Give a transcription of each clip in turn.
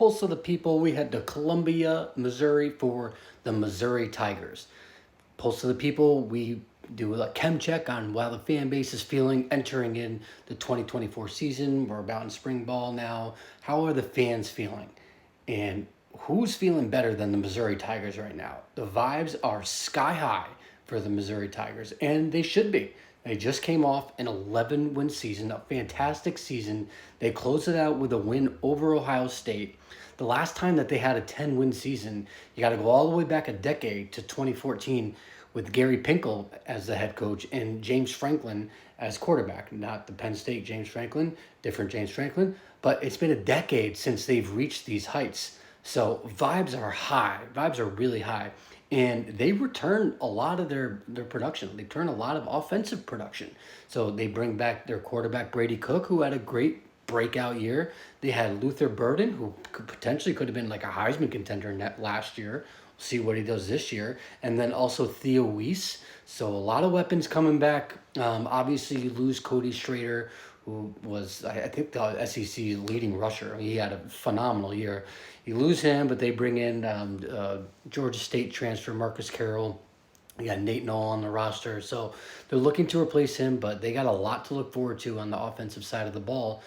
Pulse of the People, we head to Columbia, Missouri for the Missouri Tigers. Pulse of the People, we do a chem check on how the fan base is feeling entering in the 2024 season. We're about in spring ball now. How are the fans feeling? And who's feeling better than the Missouri Tigers right now? The vibes are sky high for the Missouri Tigers, and they should be. They just came off an 11-win season, a fantastic season. They closed it out with a win over Ohio State. The last time that they had a 10-win season, you got to go all the way back a decade to 2014 with Gary Pinkel as the head coach and James Franklin as quarterback. Not the Penn State James Franklin, different James Franklin, but it's been a decade since they've reached these heights. So vibes are high. Vibes are really high. And they return a lot of their production. They turn a lot of offensive production. So they bring back their quarterback, Brady Cook, who had a great breakout year. They had Luther Burden, who could have been like a Heisman contender last year. We'll see what he does this year. And then also Theo Weiss. So a lot of weapons coming back. Obviously, you lose Cody Schrader, who was, I think, the SEC leading rusher. He had a phenomenal year. You lose him, but they bring in Georgia State transfer Marcus Carroll. You got Nate Noel on the roster. So they're looking to replace him, but they got a lot to look forward to on the offensive side of the ball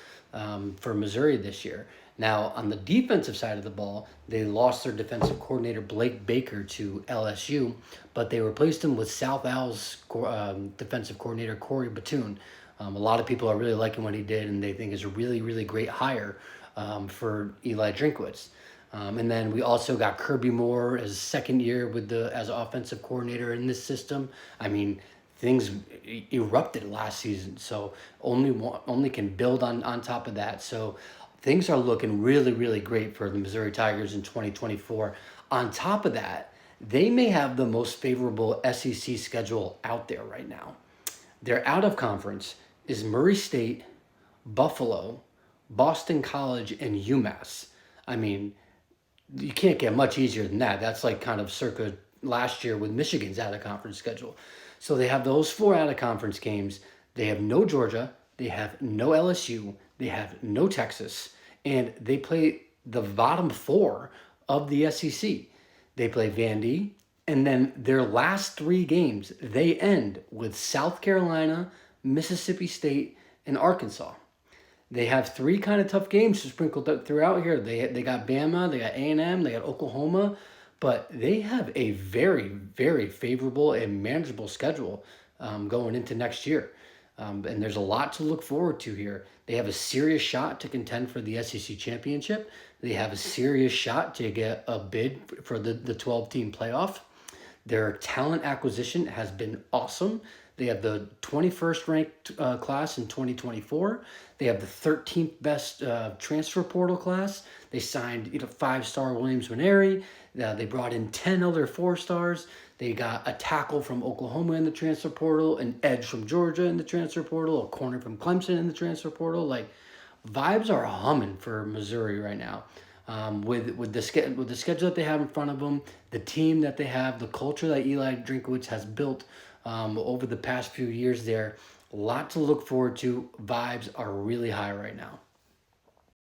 for Missouri this year. Now, on the defensive side of the ball, they lost their defensive coordinator, Blake Baker, to LSU, but they replaced him with South Al's defensive coordinator, Corey Batoon. A lot of people are really liking what he did, and they think is a really, really great hire for Eli Drinkwitz. And then we also got Kirby Moore as second year as offensive coordinator in this system. I mean, things erupted last season, so only can build on top of that. So things are looking really, really great for the Missouri Tigers in 2024. On top of that, they may have the most favorable SEC schedule out there right now. Their out of conference is Murray State, Buffalo, Boston College, and UMass. I mean, you can't get much easier than that. That's like kind of circa last year with Michigan's out of conference schedule. So they have those 4 out of conference games. They have no Georgia. They have no LSU. They have no Texas. And they play the bottom 4 of the SEC. They play Vandy. And then their last 3 games, they end with South Carolina, Mississippi State, and Arkansas. They have 3 kind of tough games sprinkled throughout here. They got Bama, they got A&M, they got Oklahoma, but they have a very, very favorable and manageable schedule going into next year. And there's a lot to look forward to here. They have a serious shot to contend for the SEC championship. They have a serious shot to get a bid for the 12-team playoff. Their talent acquisition has been awesome. They have the 21st ranked class in 2024. They have the 13th best transfer portal class. They signed 5-star Williams Nwaneri. They brought in 10 other 4-stars. They got a tackle from Oklahoma in the transfer portal, an edge from Georgia in the transfer portal, a corner from Clemson in the transfer portal. Like, vibes are humming for Missouri right now. With the schedule that they have in front of them, the team that they have, the culture that Eli Drinkwitz has built over the past few years there, a lot to look forward to. Vibes are really high right now.